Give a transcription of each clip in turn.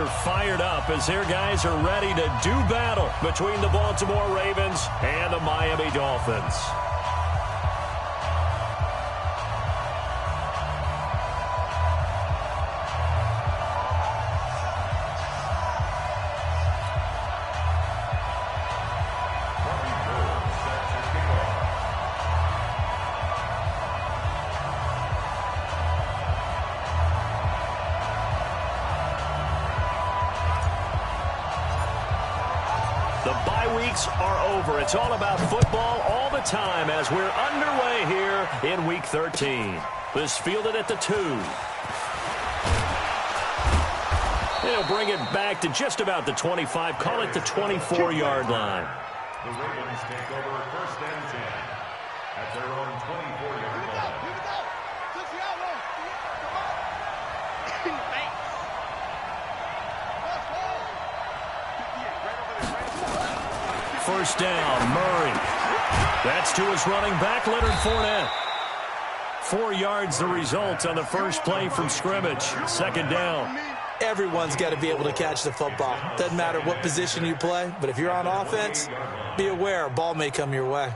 Fired up as their guys are ready to do battle between the Baltimore Ravens and the Miami Dolphins. The bye weeks are over. It's all about football all the time as we're underway here in Week 13. This fielded at the 2. They'll bring it back to just about the 25. Call it the 24-yard line. The Ravens take over 1st and 10 at their own 24-yard line. First down, Murray. That's to his running back, Leonard Fournette. 4 yards the result on the first play from scrimmage. Second down. Everyone's got to be able to catch the football. Doesn't matter what position you play, but if you're on offense, be aware a ball may come your way.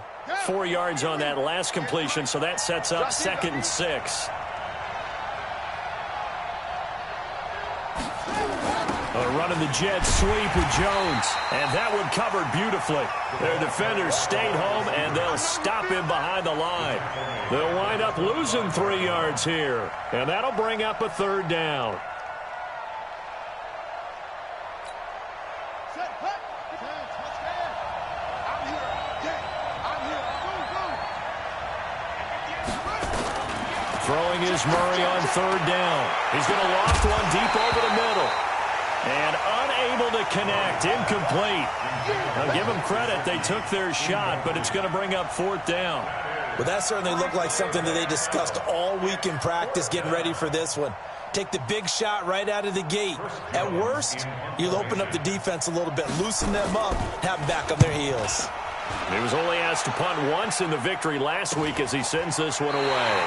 4 yards on that last completion, so that sets up 2nd and 6. Running the jet sweep with Jones, and that one covered beautifully. Their defenders stayed home, and they'll stop him behind the line. They'll wind up losing 3 yards here, and that'll bring up a 3rd down. Throwing is Murray on 3rd down. He's going to loft one deep over the middle. And unable to connect, incomplete. Now give them credit, they took their shot, but it's going to bring up 4th down. Well, that certainly looked like something that they discussed all week in practice, getting ready for this one. Take the big shot right out of the gate. At worst, you'll open up the defense a little bit, loosen them up, have them back on their heels. He was only asked to punt once in the victory last week as he sends this one away.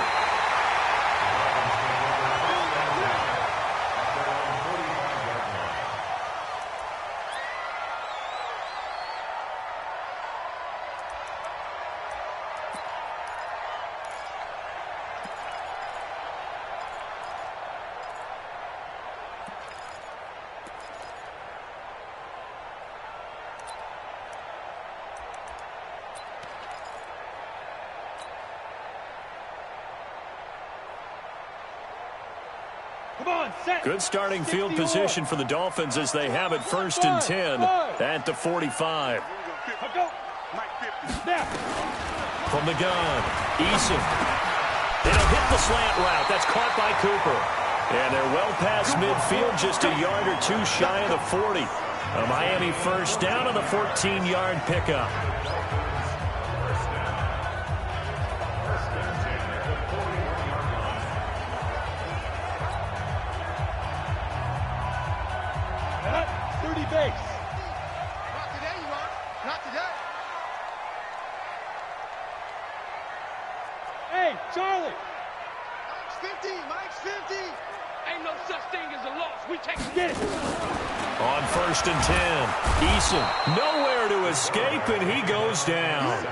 Good starting field position for the Dolphins as they have it 1st and 10 at the 45. From the gun, Eason. It'll hit the slant route. That's caught by Cooper. And they're well past midfield, just a yard or 2 shy of the 40. A Miami first down on the 14-yard pickup. Charlie! Mike's 50! Ain't no such thing as a loss. We take it. Get it. On 1st and 10, Eason nowhere to escape, and he goes down.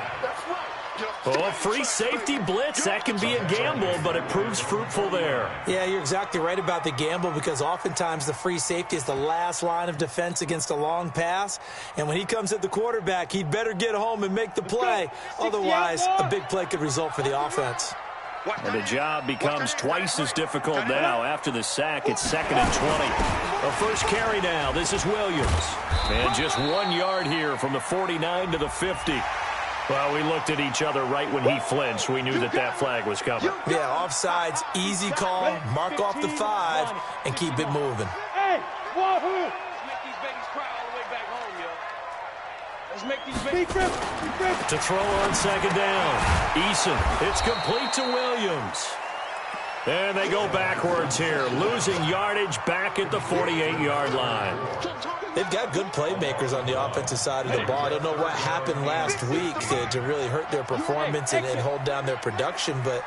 Oh, free safety blitz. That can be a gamble, but it proves fruitful there. Yeah, you're exactly right about the gamble because oftentimes the free safety is the last line of defense against a long pass. And when he comes at the quarterback, he'd better get home and make the play. Otherwise, a big play could result for the offense. And the job becomes twice as difficult now. After the sack, it's 2nd and 20. A first carry now. This is Williams. And just 1 yard here from the 49 to the 50. Well, we looked at each other right when he flinched. We knew that that flag was coming. Yeah, offsides, easy call, mark off the 5, and keep it moving. Hey, Wahoo! Let's make these babies cry all the way back home, yo. Let's make these babies cry. To throw on 2nd down. Eason, it's complete to Williams. And they go backwards here, losing yardage back at the 48-yard line. They've got good playmakers on the offensive side of the ball. I don't know what happened last week to really hurt their performance and hold down their production, but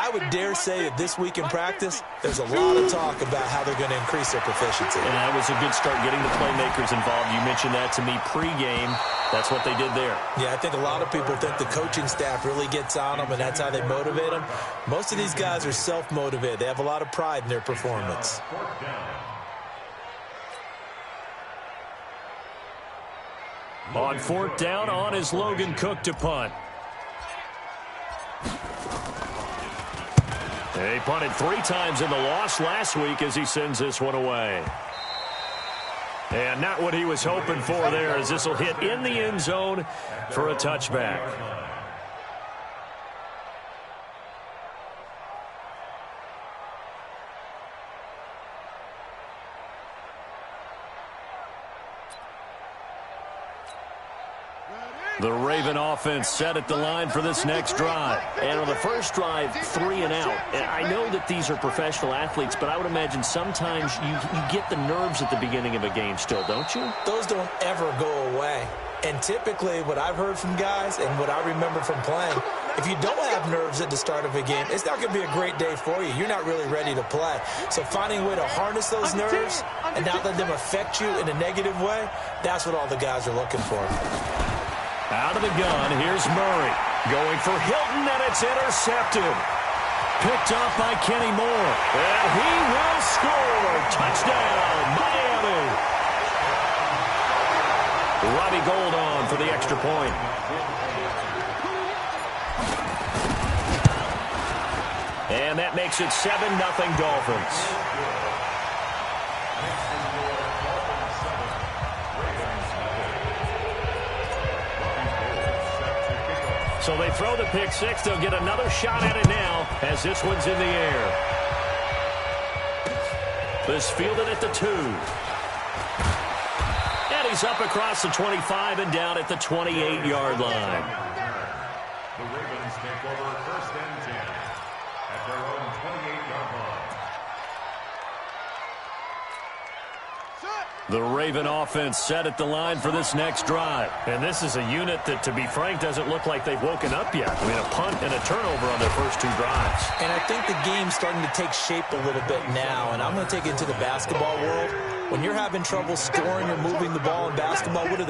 I would dare say that this week in practice, there's a lot of talk about how they're going to increase their proficiency. And that was a good start getting the playmakers involved. You mentioned that to me pregame. That's what they did there. Yeah, I think a lot of people think the coaching staff really gets on them, and that's how they motivate them. Most of these guys are self-motivated. They have a lot of pride in their performance. On fourth down, on is Logan Cook to punt. He punted 3 times in the loss last week as he sends this one away. And not what he was hoping for there, as this will hit in the end zone for a touchback. The Raven offense set at the line for this next drive. And on the first drive, 3 and out. And I know that these are professional athletes, but I would imagine sometimes you get the nerves at the beginning of a game still, don't you? Those don't ever go away. And typically what I've heard from guys and what I remember from playing, if you don't have nerves at the start of a game, it's not going to be a great day for you. You're not really ready to play. So finding a way to harness those nerves and not let them affect you in a negative way, that's what all the guys are looking for. Out of the gun, here's Murray. Going for Hilton, and it's intercepted. Picked off by Kenny Moore. And he will score. Touchdown, Miami. Robbie Gould on for the extra point. And that makes it 7-0 Dolphins. So they throw the pick six. They'll get another shot at it now as this one's in the air. This fielded at the 2. And he's up across the 25 and down at the 28-yard line. The Ravens take over 1st and 10 at their own 28-yard line. The Raven offense set at the line for this next drive. And this is a unit that, to be frank, doesn't look like they've woken up yet. I mean, a punt and a turnover on their first 2 drives. And I think the game's starting to take shape a little bit now. And I'm going to take it into the basketball world. When you're having trouble scoring or moving the ball in basketball, what do?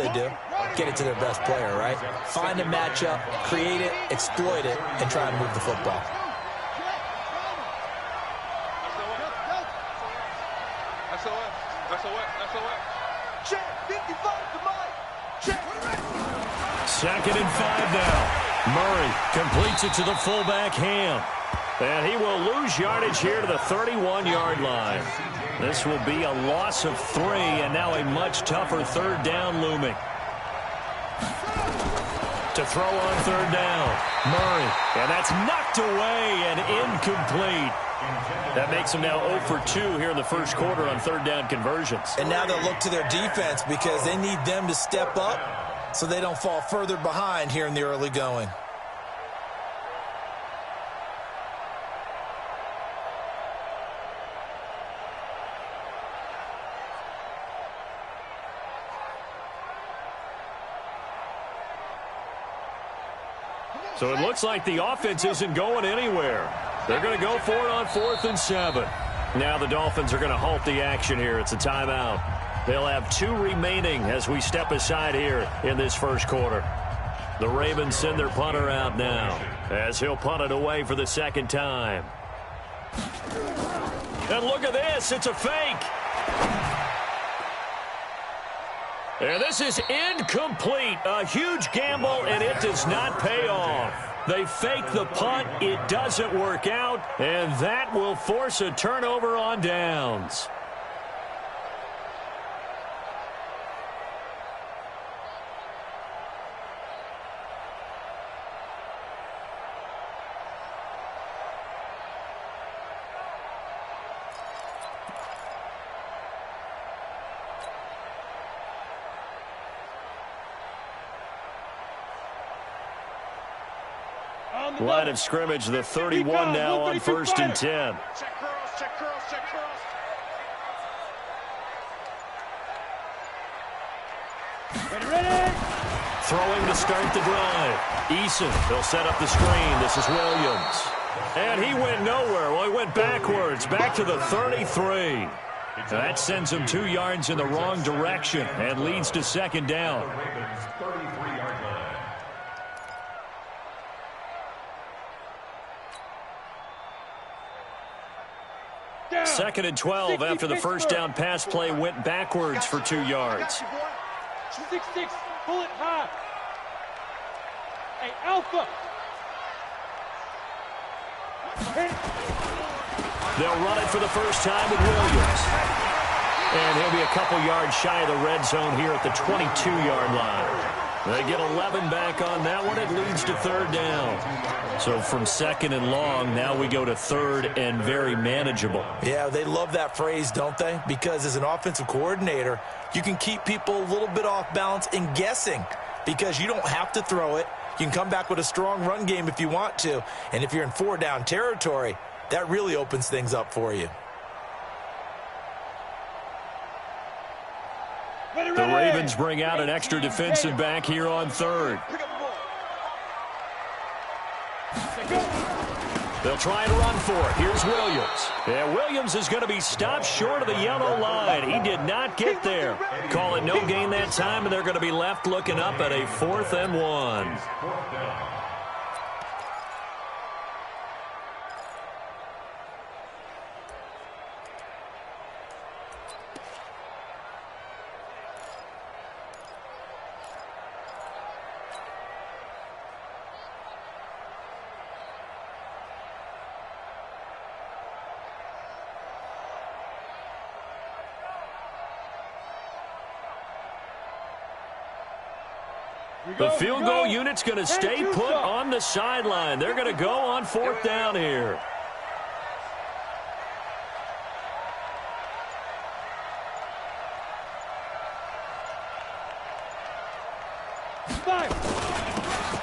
Get it to their best player, right? Find a matchup, create it, exploit it, and try and move the football. Second and 5 now. Murray completes it to the fullback, Ham. And he will lose yardage here to the 31-yard line. This will be a loss of 3, and now a much tougher 3rd down looming. To throw on 3rd down, Murray. And that's knocked away and incomplete. That makes him now 0 for 2 here in the first quarter on 3rd down conversions. And now they'll look to their defense because they need them to step up so they don't fall further behind here in the early going. So it looks like the offense isn't going anywhere. They're going to go for it on 4th and 7. Now the Dolphins are going to halt the action here. It's a timeout. They'll have 2 remaining as we step aside here in this first quarter. The Ravens send their punter out now as he'll punt it away for the 2nd time. And look at this. It's a fake. And this is incomplete. A huge gamble, and it does not pay off. They fake the punt. It doesn't work out, and that will force a turnover on downs. Line of scrimmage, the 31 now on 1st and 10. Check curls, check curls, check curls. Ready? Throwing to start the drive. Eason, he'll set up the screen. This is Williams. And he went nowhere. Well, he went backwards, back to the 33. That sends him 2 yards in the wrong direction and leads to second down. Second and 12 after the first down pass play went backwards for 2 yards. 6-6, pull it high. Hey, Alpha. They'll run it for the first time with Williams. And he'll be a couple yards shy of the red zone here at the 22-yard line. They get 11 back on that one. It leads to third down. So from second and long, now we go to third and very manageable. Yeah, they love that phrase, don't they? Because as an offensive coordinator, you can keep people a little bit off balance and guessing because you don't have to throw it. You can come back with a strong run game if you want to. And if you're in 4-down territory, that really opens things up for you. The Ravens bring out an extra defensive back here on third. They'll try and run for it. Here's Williams. And Williams is going to be stopped short of the yellow line. He did not get there. Call it no gain that time, and they're going to be left looking up at a 4th and 1. The field goal unit's going to stay put on the sideline. They're going to go on 4th down here.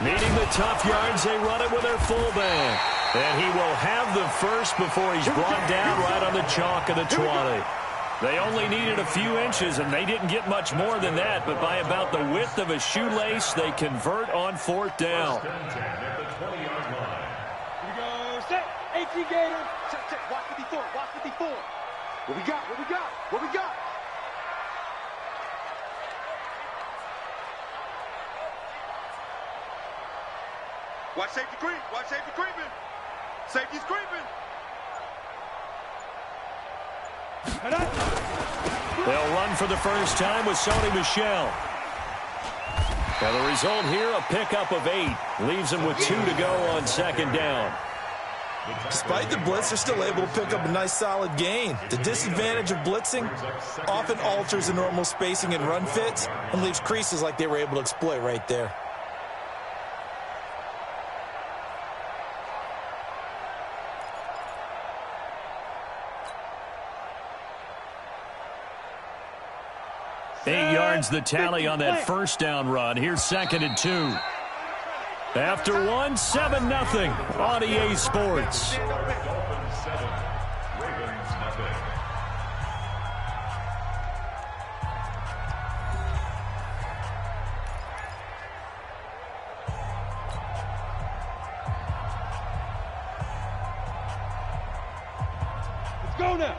Needing the tough yards, they run it with their fullback. And he will have the first before he's brought down right on the chalk of the 20. They only needed a few inches, and they didn't get much more than that, but by about the width of a shoelace, they convert on 4th down. Here we go, set, 18 Gator. Check, watch 54, watch 54. What we got, what we got, what we got? Watch safety creep, watch safety creeping. Safety's creeping. They'll run for the first time with Sony Michel. Now the result here, a pickup of 8. Leaves them with 2 to go on second down. Despite the blitz, they're still able to pick up a nice solid gain. The disadvantage of blitzing often alters the normal spacing and run fits and leaves creases like they were able to exploit right there. Eight yards the tally on that first down run. Here's second and 2. After 1, 7-0 on EA Sports. Let's go now.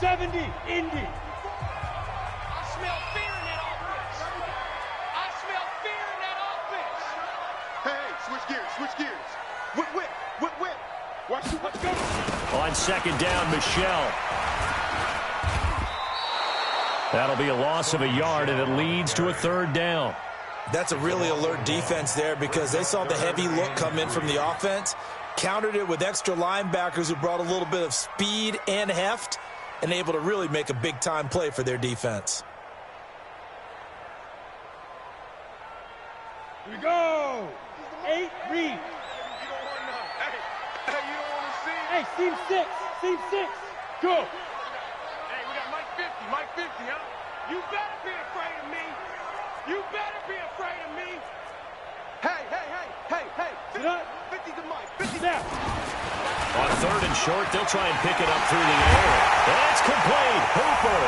70, Indy. Switch gears. Whip. Let's go. On second down, Michel. That'll be a loss of a yard, and it leads to a third down. That's a really alert defense there because they saw the heavy look come in from the offense, countered it with extra linebackers who brought a little bit of speed and heft, and able to really make a big-time play for their defense. Here we go. 8 read. You don't want to. Hey, you don't want to see it. Hey, seam 6. Go. Hey, we got Mike 50, huh? You better be afraid of me. You better be afraid of me. Hey. Sit up. 50 to Mike. 50 down. On third and short, they'll try and pick it up through the air. That's complete. Hooper.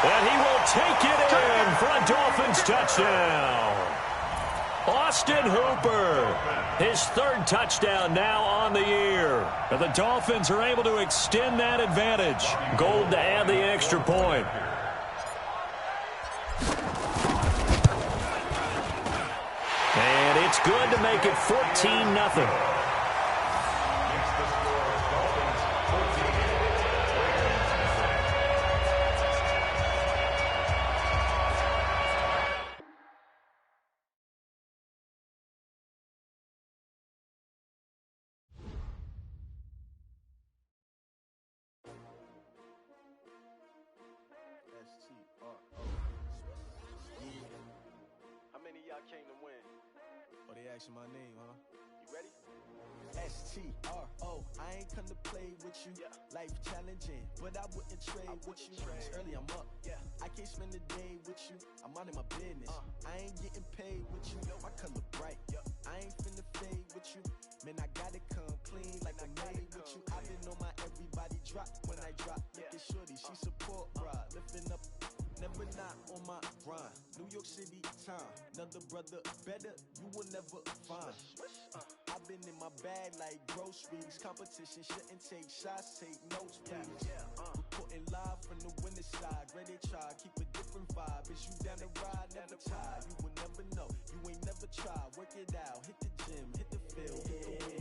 And he will take it in for a Dolphins touchdown. Austin Hooper, his third touchdown now on the year. And the Dolphins are able to extend that advantage. Gold to add the extra point. And it's good to make it 14-0. Came to win. Oh, they asking my name, huh? You ready? S-T-R-O, I ain't come to play with you. Yeah. Life challenging, but I wouldn't trade with you. It's early, I'm up. Yeah. I can't spend the day with you. I'm out of my business. I ain't getting paid with you. My color bright. I ain't finna fade with you. Man, I gotta come clean like I made with you. I been on my everybody drop when I drop. Look at shorty, she support, bruh. Lifting up. Never not on my grind. New York City time. Another brother better, you will never find. I've been in my bag like groceries. Competition shouldn't take shots, take notes, please. Reporting live from the winner side. Ready to try, keep a different vibe. Is you down the ride, never tired. You will never know, you ain't never tried. Work it out, hit the gym, hit the field.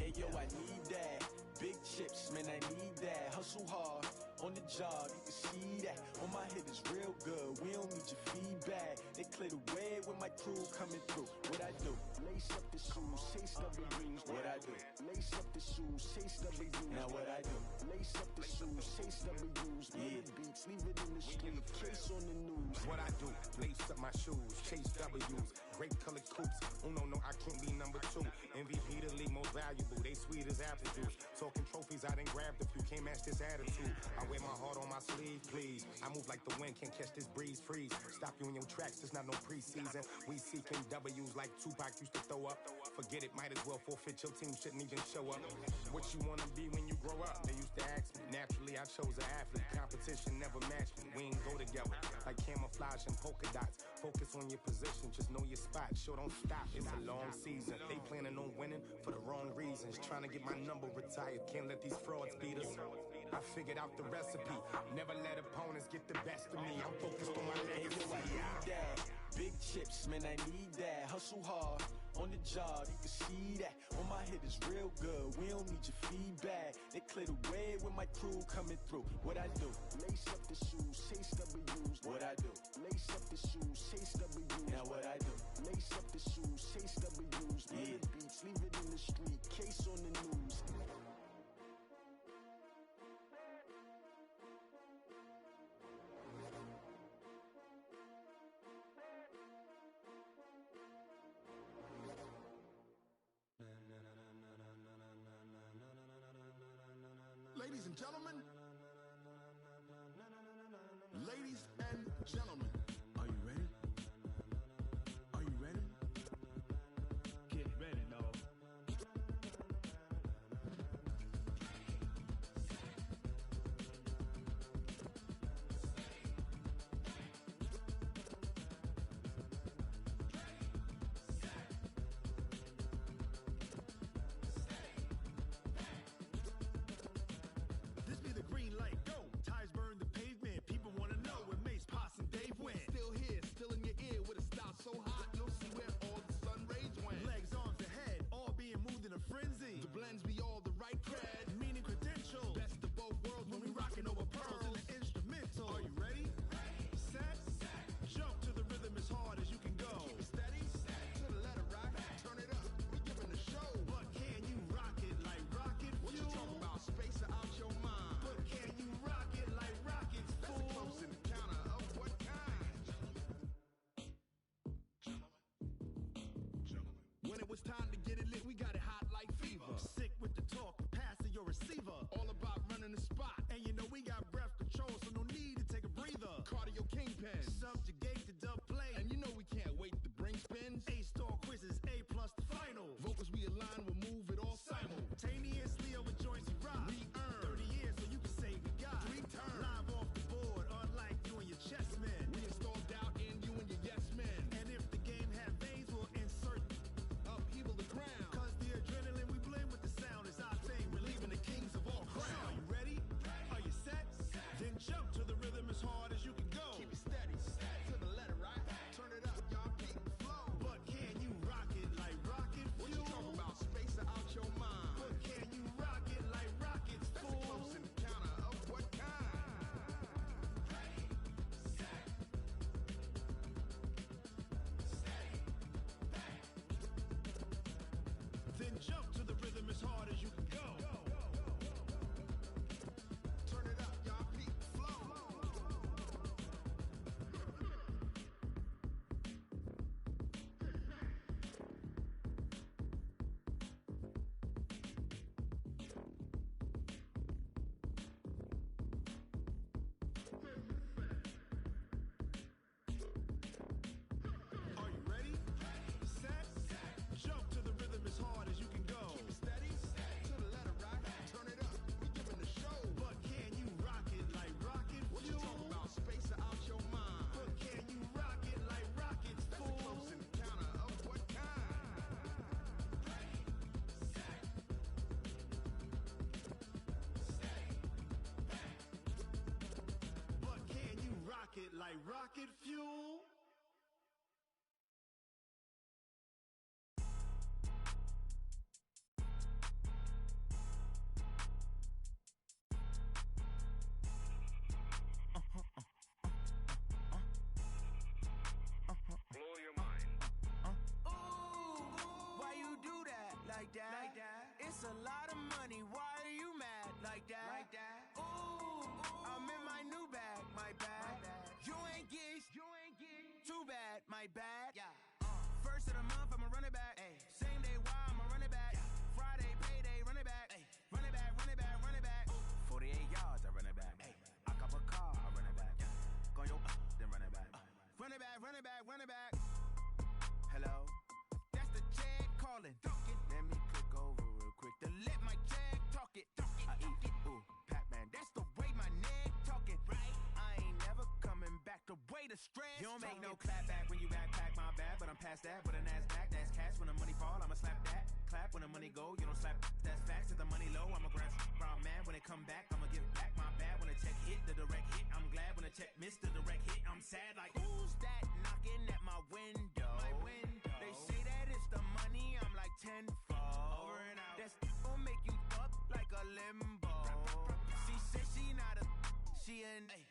Hey yo, I need that. Big chips, man, I need that. Hustle hard, on the job, you can see that. On my head is real good, we don't need your feedback. They clear the way with my crew coming through. What I do? Lace up the shoes, chase W's. What I do? Lace up the shoes, chase W's. Now what I do? Lace up the shoes, chase W's. Yeah, beats, leave it in the street, case on the news. What I do? Lace up my shoes, chase W's. Great colored coops. Oh no, I can't be number 2. MVP the league most valuable. They sweet as apple juice. Talking trophies, I done grabbed a few. Can't match this attitude. I wear my heart on my sleeve, please. I move like the wind, can't catch this breeze, freeze. Stop you in your tracks, it's not no preseason. We seeking W's like Tupac used to throw up. Forget it, might as well forfeit. Your team shouldn't even show up. What you wanna be when you grow up? They used to ask me. Naturally, I chose an athlete. Competition never matched me. We ain't go together like camouflage and polka dots. Focus on your position, just know your spot. Sure, don't stop. It's a long season. They planning on winning for the wrong reasons. Trying to get my number retired. Can't let these frauds beat us. I figured out the recipe. Never let opponents get the best of me. I'm focused on my legacy. I need that. Big chips, man, I need that. Hustle hard, on the job, you can see that. On my head is real good, we don't need your feedback. They clear the way with my crew coming through. What I do? Lace up the shoes, chase W's. What I do? Lace up the shoes, chase W's. Now what I do? Lace up the shoes, chase W's. Yeah, beats, leave it in the street, case on the news. Ladies and gentlemen, ladies and gentlemen, are you ready? Are you ready? Get ready, dog. This be the green light, go. Tires burn the pavement. People wanna know where Mace, Potts, and Dave went. Still here, still in your ear with a style so hot, you'll see where all the sun rays went. Legs, arms, and head, all being moved in a frenzy. The blends be all the right cred, meaning credentials. Best of both worlds when we rockin' over pearls in the instrumental. Are you ready? Set, jump to the rhythm as hard as you can go. Keep it steady, to the letter rock, turn it up. We giving the show, but can you rock it like rocket fuel? What you talking about? Space out your mind. But can you rock it like rockets, fool? That's a close encounter of what kind? When it was time to get it lit, we got it hot like fever. Sick with the talk, pass to your receiver. All about running the spot. And you know we got breath control, so no need to take a breather. Cardio kingpin, subjugate the dub play. And you know we can't wait to bring spins. A-star quizzes, A+ the final. Vocals we align, we'll move it all simultaneously over joints we rock. We earn 30 years so you can say we got 3 turns. Live off the board, unlike you and your chess men. We installed doubt in you and your yes men. And if the game had veins, we'll insert my bad. Yeah. First of the month, I'ma run it back. Ay. Same day, why I'ma run it back. Yeah. Friday, payday, run it back. Ay. Run it back, run it back, run it back. 48 yards, I run it back. Ay. I cop a car, I run it back. Yeah. Go yo, then run it back. Run it back, run it back, run it back. Hello? That's the Jag calling. Let me click over real quick to let my Jag talk it. I eat it, ooh, Pac-Man. That's the way my neck talking. Right? I ain't never coming back the way the stress. You don't make no clap back when you backpack, my bad, but I'm past that. With a NASDAQ, that's cash. When the money fall, I'ma slap that. Clap when the money go, you don't slap. That's facts. If the money low, I'ma grab brown man. When it come back, I'ma give back my bad. When the check hit, the direct hit. I'm glad when the check missed the direct hit. I'm sad like, who's that knocking at my window? My window. They say that it's the money, I'm like tenfold. Over and out. That's gon' make you up like a limbo. She said she not a, she an. Ay.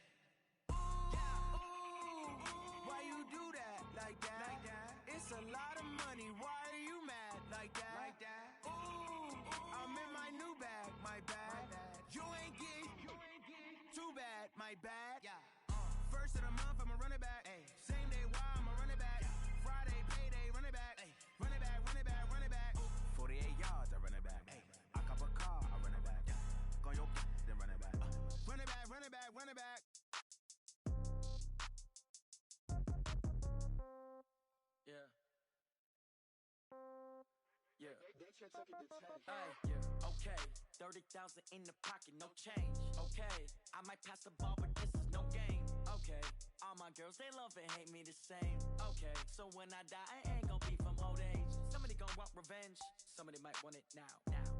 Why you do that like that? Like that? It's a lot of money. Why are you mad like that? Like that? Ooh, I'm in my new bag. My bad. You ain't get too bad. My bad. Yeah. First of the month, I'ma run it back. Ay. Same day, why I'ma run it back. Yeah. Friday, payday, run it back. Ay. Run it back, run it back, run it back. 48 yards, I run it back. Ay. I cop a car, I run it back. Yeah. Go yo, then run it back. Run it back, run it back, run it back. Yeah. Yeah. Hey, yeah. Okay. 30,000 in the pocket, no change. Okay. I might pass the ball, but this is no game. Okay. All my girls, they love and hate me the same. Okay. So when I die, I ain't gonna be from old age. Somebody gonna want revenge. Somebody might want it now.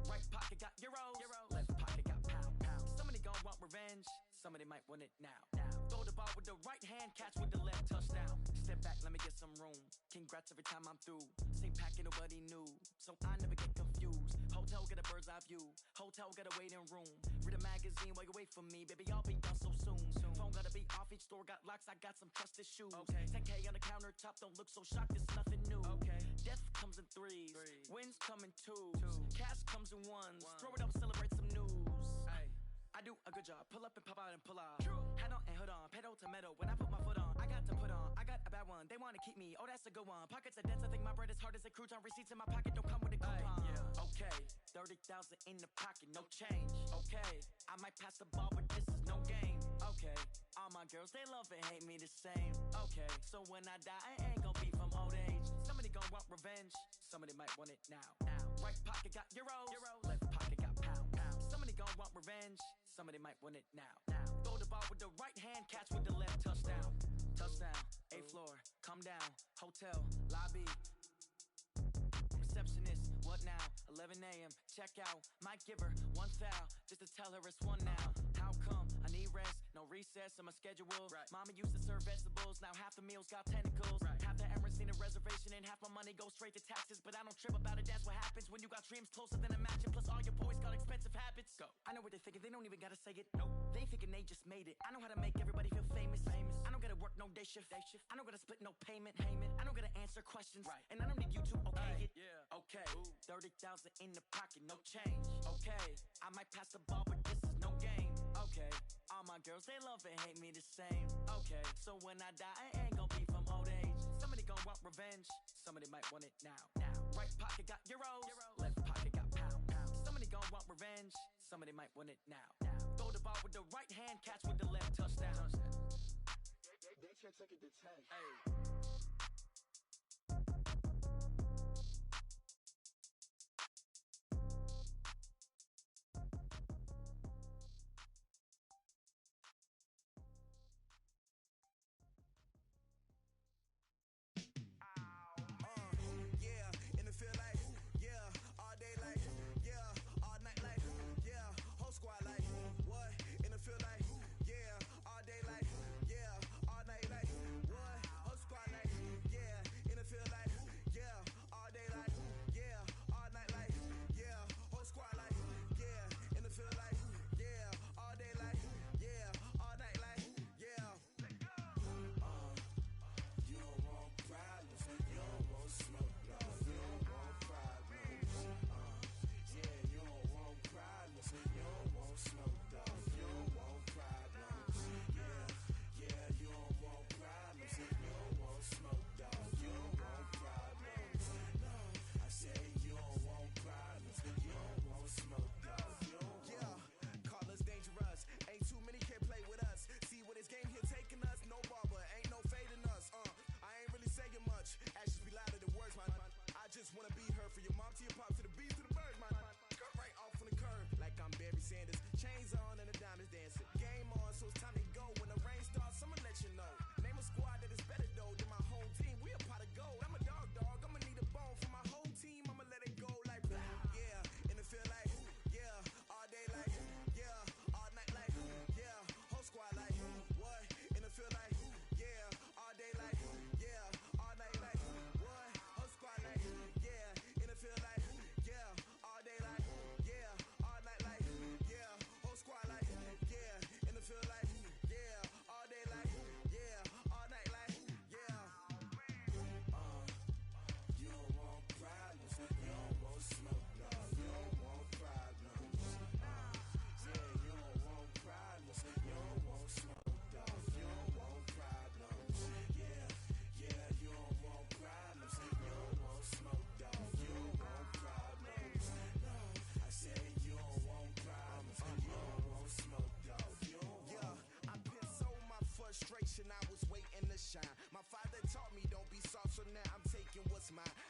Right pocket got euros. Left pocket got pound. Somebody gonna want revenge. Somebody might want it now. Throw the ball with the right hand, catch with the left, touchdown. Step back, let me get some room. Congrats every time I'm through. Same packet, nobody knew. So I never get confused. Hotel get a bird's eye view. Hotel get a waiting room. Read a magazine while you wait for me. Baby, I'll be done so soon. Phone gotta be off, each store got locks. I got some trusted shoes. Okay. 10K on the countertop, don't look so shocked, it's nothing new. Okay. Death comes in threes. Wins come in twos. Cash comes in ones. Throw it up, celebrate some news. Ay. I do a good job, pull up and pop out and pull off. Hat on and hood on, pedal to metal. When I put my foot on, I got to put on. I got a bad one, they wanna keep me. Oh, that's a good one. Pockets are dense, I think my bread is hard as a crouton. Receipts in my pocket don't come with a coupon. Yeah. Okay, 30,000 in the pocket, no change. Okay, I might pass the ball, but this is no game. Okay, all my girls, they love and hate me the same. Okay, so when I die, I ain't gonna be from old age. Somebody gonna want revenge. Somebody might want it now. Right pocket got euros. Left pocket got pound. Somebody gonna want revenge. Somebody might want it now. Throw the ball with the right hand, catch with the left, touchdown. Touchdown, 8th floor, come down, hotel, lobby. Receptionist, what now? 11 a.m., check out. Might give her one foul, just to tell her it's one now. How come? I need rest, no recess in my schedule. Right. Mama used to serve vegetables, now half the meals got tentacles. Right. Half the Emirates need a reservation and half my money goes straight to taxes. But I don't trip about it, that's what happens when you got dreams closer than a matching. Plus all your boys got expensive habits. Go. I know what they're thinking, they don't even gotta say it. Nope. They thinking they just made it. I know how to make everybody feel famous. I don't gotta work no day shift. I don't gotta split no payment. I don't gotta answer questions. Right. And I don't need you to okay it. Yeah. Okay, 30,000 in the pocket, no change. Okay, I might pass the ball, but this is no game. Okay, all my girls, they love and hate me the same. Okay, so when I die, I ain't gonna be from old age. Somebody gonna want revenge. Somebody might want it now. Right pocket got euros. Left pocket got pound. Somebody gonna want revenge. Somebody might want it now. Throw the ball with the right hand, catch with the left, touchdown. They check it to 10. Hey. Feel like, yeah, all day like, yeah, all night like, yeah, whole squad like, what? In the field like, yeah, all day like, yeah, all night like, what? Whole squad my